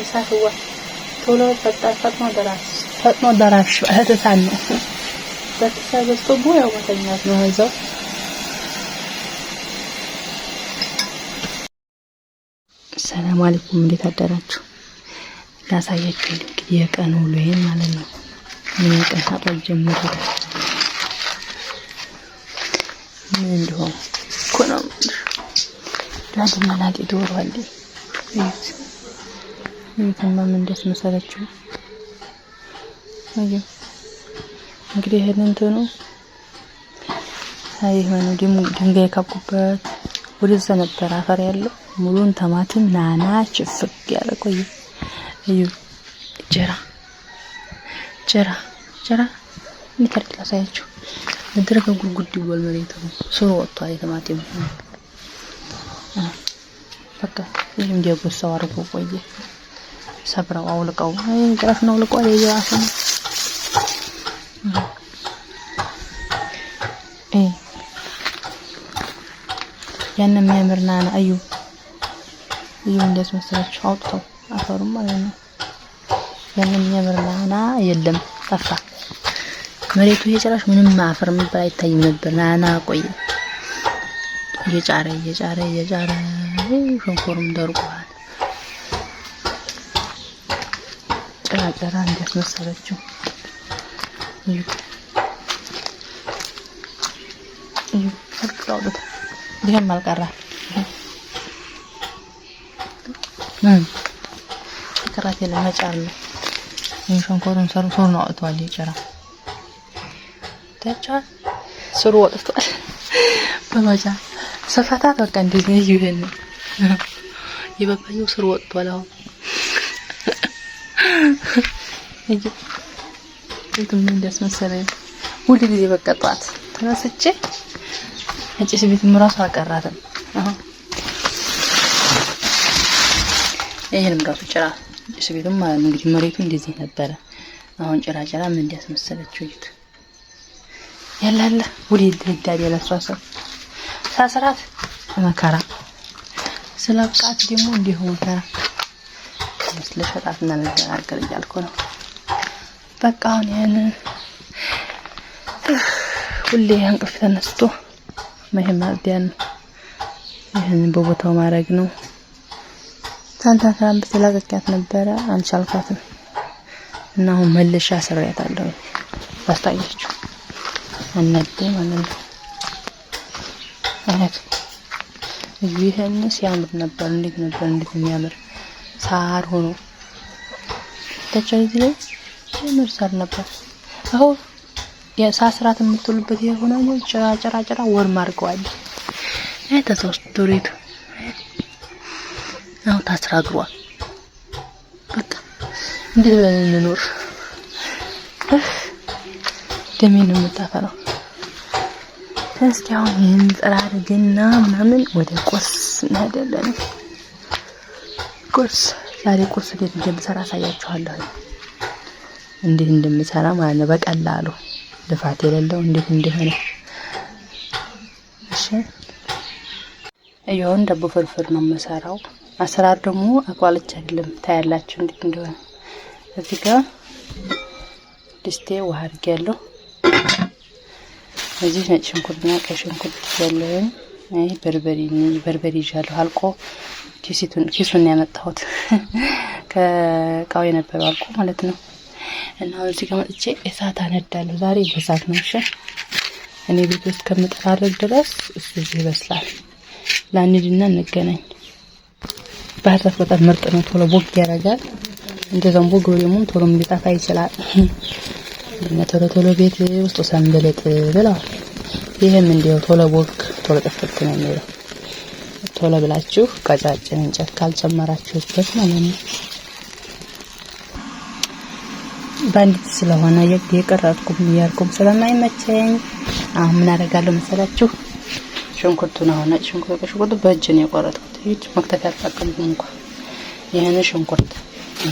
እሳትዋ ቶሎ ፈጥኖ ደራሽ እህትሳን ነው በተሳገስቶ ቦያው ወተኛት ነው እዛው ሰላም አለይኩም እንዴት አደራችሁ ላሳያችሁ እንግዲህ የቀኑ ውሎዬን ማለት ነው ምን ቀሳጣው ጀምሮ ምን እንደሆነ ኮኖም ዳድና ላቂ ዶሯል ይተማም እንደስ መሰለችው አዩ እንግዲህ ይሄንን ነው አይሆነ ድንጋይ ካኩበት ወደዛ ነበር አፈር ያለው ሙሉን ተማቲም ናና ጭፍቅ ያለ ቆይ አዩ ጀራ ንከርክ ላሳያችሁ ምድረከ ጉድጉድ ይወል መሬቱ ሱሩ ወጥቷል የተማቲም በቃ ይሄም ዲያጎሳው አርጎ ቆየ ሰብራው አውልቀው እንቅራፍ ነው ልቆ ያያፈ ያንን የሚያምርና አዩ እንደስ መሰላችሁ አውጥተው አፈሩም ማለት ነው ያንን የሚያምርና የለም ጠፋ መሬቱ እየጨራሽ ምንም አፈር ምባል አይታይም ነበር ናና ቆየ እየጫረ ሸንኮሩም ደርቋል ጨራ እንደስ መሰላችሁ ፈቅጣውት ይሄም አልቀራ ከራት ለመጫር ነው ሸንኮሩን ሰሩ ነው አውጥቷል ይጨራ ተጫ ስሩ ወጥቷል በማጃ ሰፋታት በቃ እንደዚህ ይሄን የበባየው ስሩ ወጥቷል አሁን እንትን እንደስ መሰለኝ ሁሉ ጊዜ በቃ ጧት ተነስቼ እጭስ ቤት ምራስ አቀራተም ይሄንም ራሱ ጭራ እጭስ ቤቱም ማለት ነው እንግዲህ መሬቱ እንደዚህ ነበረ አሁን ጭራ ምን እንዲያስመሰለችው ይት ያላለ ሁሉ ይደዳል ያለሷሰ ሳስራት መከራ ስለቃት ደግሞ እንዲሁ መከራ ስለሸጣትና ለአገር ያልኩ ነው በቃ አሁን ያንን ሁሌ አንቀፍ ተነስቶ መሄማዲያን ይሄን በቦታው ማድረግ ነው ታንታታም በተላቀቂያት ነበረ አልቻልኳትም እና አሁን መልሻ ሰራያታለሁ ባስታያችሁ አንነደ ማለት ነው አያት ይሄን ሲያምር ነበር እንዴት የሚያምር ሳር ሆኖ ተጨይዝ ላይ ምርሳር ነበር አሁን የሳስራት የምትሉበት የሆነው ጨራ ወር ማርገዋል አይተሰውስ ዶሪቱ አው ታስራግሯል በቃ እንዴት ብለን እንኖር ደሜን የምታፈራው እስኪ አሁን ይሄን ጥራርግና ምናምን ወደ ቁርስ እንሄዳለን ዛሬ ቁርስ እንዴት እንደምሰራ አሳያችኋለሁ እንዴት እንደምሰራ ማለት ነው በቀላሉ ልፋት የሌለው እንዴት እንደሆነ እሺ አዩን ደቦ ፍርፍር ነው መሰራው አሰራር ደግሞ አቋልጭ አይደለም ታያላችሁ እንዴት እንደሆነ እዚህ ጋር ድስቴ ውሃ አድርጌያለሁ እዚህ ነጭ ሽንኩርትና ቀይ ሽንኩርት ያለው አይ በርበሬ ይዣለሁ አልቆ ኪሱን ያመጣሁት ከቃው የነበረው አልቆ ማለት ነው እና እዚህ ጋር መጥቼ እሳት አነዳለሁ ዛሬ በሳት ነው እሺ እኔ ቤት ውስጥ ከምጠራረግ ድረስ እሱ ይበስላል ላንድና እንገናኝ ባህራት በጣም ምርጥ ነው ቶሎ ቦግ ያረጋል እንደዛም ቦግ ደግሞ ቶሎ ሊጣፋ ይችላል እና ቶሎ ቤት ውስጥ ሰንበለጥ ብለው ይሄም እንደው ቶሎ ቦግ ቶሎ ጥፍጥ ነው የሚለው ቶሎ ብላችሁ ቀጫጭን እንጨት ካልጨመራችሁበት ማለት ነው ባንዲት ስለሆነ የቀረጥኩም ያርኩም ስለማይመቸኝ አሁን ምን አደርጋለሁ መሰላችሁ ሽንኩርቱን አሁን ሽንኩርቱ በእጅ ነው የቆረጥኩት ይሄ መክተፊያ ተጠቅመን እንኳን ይሄን ሽንኩርት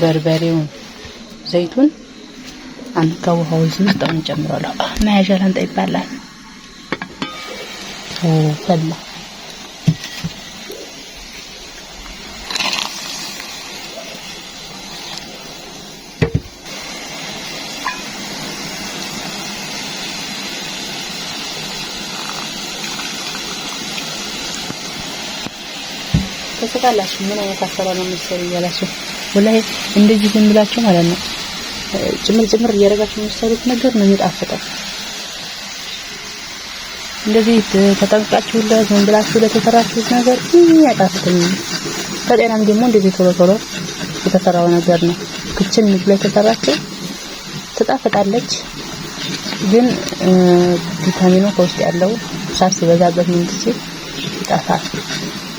በርበሬውን ዘይቱን አንካውሃው ውስጥ እንጨምራለሁ ማያጃላን ጠይባላል ፈላ ተሰቃላችሁ። ምን አይነት አሰራር ነው የምትሰሩ እያላችሁ ወላሂ እንደዚህ ዝም ብላችሁ ማለት ነው ጭምር እያደረጋችሁ የምትሰሩት ነገር ነው የሚጣፍጠው። እንደዚህ ተጠንቅቃችሁ ዝም ብላችሁ ለተሰራችሁት ነገር ያጣፍጥኝ። ከጤናም ደግሞ እንደዚህ ቶሎ የተሰራው ነገር ነው ክችን ብሎ የተሰራችው ትጣፍጣለች። ግን ቪታሚኑ ከውስጥ ያለው ሳር ሲበዛበት ምን ትችል ይጣፋል።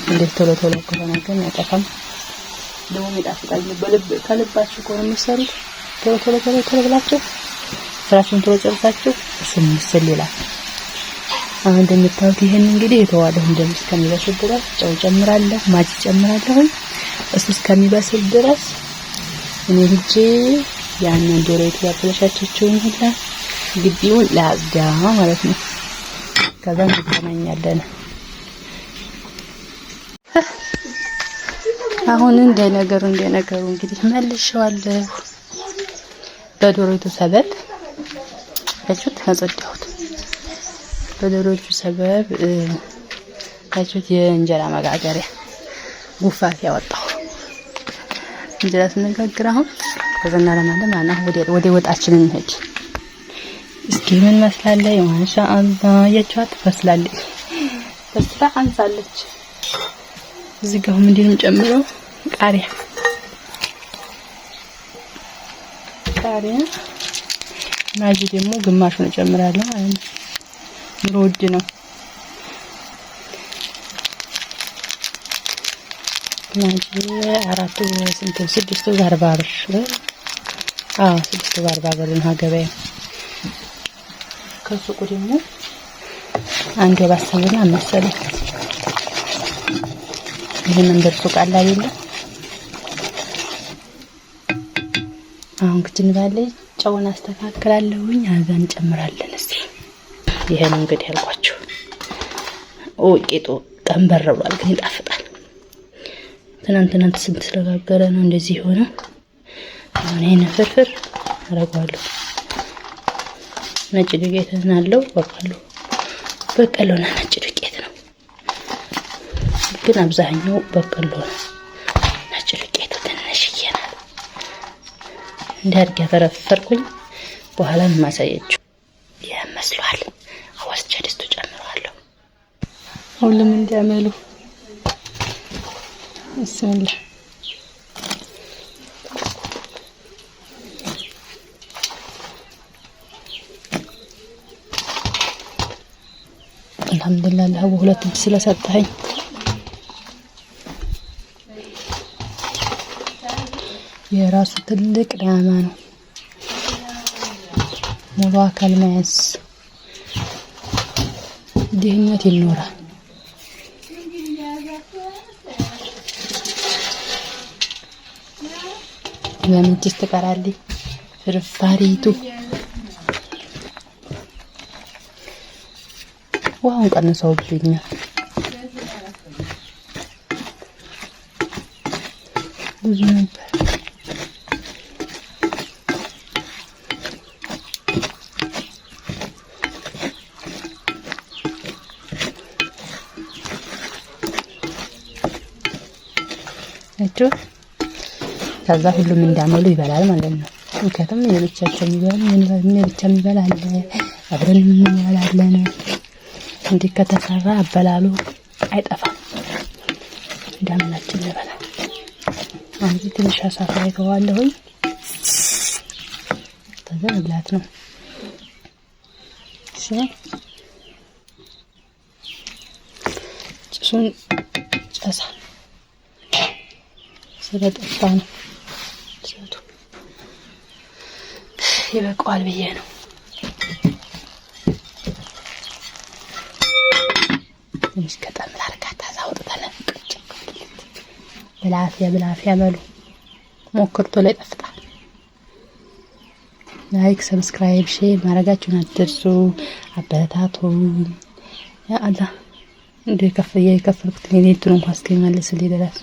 እንደዚህ ቶሎ ከሆነ ግን አይጠፋም። ደግሞ ይጣፍጣል። ከልባችሁ ከሆነ የምትሰሩት ቶሎ ብላችሁ ስራችሁን ቶሎ ጨርሳችሁ ስንስል ይላል። አሁን እንደምታዩት ይሄን እንግዲህ የተዋለው እንደዚህ እስከሚበስል ድረስ ጨው ጨምራለሁ፣ ማጂ ጨምራለሁ። እሱ እስከሚበስል ድረስ እኔ ሂጄ ያንን ዶሮ የተያበለሻቸውን ሁላ ግቢውን ላጽዳ ማለት ነው። ከዛ እንገናኛለን። አሁን እንደነገሩ እንግዲህ መልሼዋለሁ። በዶሮይቱ ሰበብ እቹት አጸዳሁት። በዶሮይቱ ሰበብ እቹት የእንጀራ መጋገሪያ ጉፋት ያወጣው እንጀራ ስንጋግር አሁን ከዘና ለማለት ማለት ወደ ወጣችን እንሄድ። እስኪ ምን መስላለች? ማሻአላህ ያቻት ፈስላለች። በስራ አንሳለች። እዚህ ጋር ምንድነው ጨምረው ቃሪያ ማጂ ደግሞ ግማሹን እጨምራለሁ ማለት ነው። ኑሮ ውድ ነው። ማጂ 640 ብር። 640 ብር ነው ገበያ። ከሱቁ ደግሞ አንድ ባሰብና መሰለኝ ይሄንን ደርሶ ቃል አይደለ። አሁን ክችን ባለኝ ጨውን አስተካክላለሁኝ። አዛን ጨምራለን። እስቲ ይሄን እንግዲህ ያልኳችሁ ቂጡ ቀንበር ብሏል፣ ግን ይጣፍጣል። ትናንትና ስንት ስለጋገረ ነው እንደዚህ ሆነ። አሁን ይሄን ፍርፍር አረጋለሁ። ነጭ ዱቄት አለው በቀሎና ነጭ ዱቄት ነው፣ ግን አብዛኛው በቀሎ ነው። ነጭ ዱቄቱ ትንሽዬ ናት። እንዳርገ ፈረፈርኩኝ። በኋላ ማሳያችሁ ያመስሏል። አወስቼ ድስቱ ጨምራለሁ። ሁሉም እንዲያመሉ ብስሚላህ። አልহামዱሊላህ ለሁ ሁለት ድስት ስለሰጠኝ የራሱ ትልቅ ዳማ ነው። ሙሉ አካል መያዝ ድህነት ይኖራል። ለምንጭስ ትቀራለች ፍርፋሪቱ። ውሃውን ቀንሰውብኛል። ብዙ ነበር። ከዛ ሁሉም እንዳመሉ ይበላል ማለት ነው። ምክንያቱም የብቻቸው የሚበላ ምን ብቻ የሚበላ አለ፣ አብረን እንበላለን። እንዲህ ከተሰራ አበላሉ አይጠፋም። እንዳምላችን ይበላል። አንቺ ትንሽ አሳፋ ይተዋለሁኝ። ከዛ መብላት ነው። እሺ ጭሱን ጨሳ ስለጠፋ ነው ሰቱ ይበቃዋል ብዬ ነው። ትንሽ ከጠም ላርጋታ አውጥተን ብላፊያ በሉ ሞክርቶ ላይ ጠፍጣል። ላይክ ሰብስክራይብ ሼር ማድረጋችሁን አትርሱ። አበረታቱኝ። ያ አላህ እንደ የከፈልኩት ኔቱን እንኳን እስከሚመልስልኝ ድረስ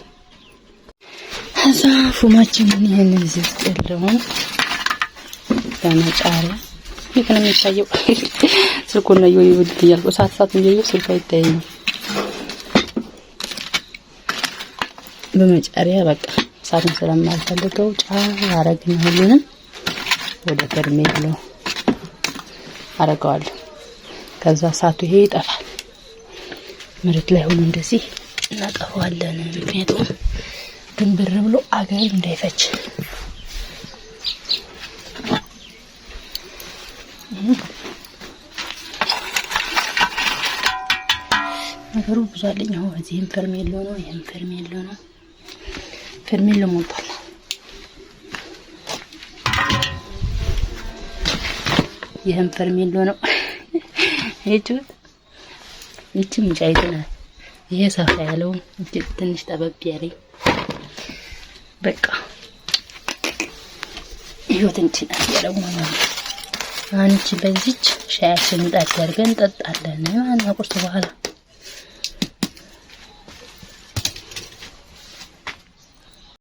አዛ ፉማችንን ይሄንን እዚህ ውስጥ ያለውን በመጫሪያ ይሄን የሚታየው ስልኩን ነው ይወድ እያልኩ ሰዓት እየየው ስልኩ አይታየኝም። በመጨረሻ በቃ እሳቱን ስለማልፈልገው አረግና ሁሉንም ወደ በርሜሉ አረጋዋለሁ። ከዛ እሳቱ ይሄ ይጠፋል። መሬት ላይ ሆኖ እንደዚህ እናጠፋዋለን። ምክንያቱም ግንብር ብሎ አገር እንዳይፈች። ነገሩ ብዙ አለኝ። አሁን እዚህም ፈርሜሎ ነው፣ ይሄም ፈርሜሎ ነው። ፈርሜሎ ሞልቷል። ይሄም ፈርሜሎ ነው። ይቺም ጫይት ናት። ይሄ ሰፋ ያለው ትንሽ ጠበብ ያለኝ በቃ ህይወት እንትን ያለው ማለት ነው። አንቺ በዚች ሻያችን ጣት ያርገን እንጠጣለን ማለት ነው ቁርስ በኋላ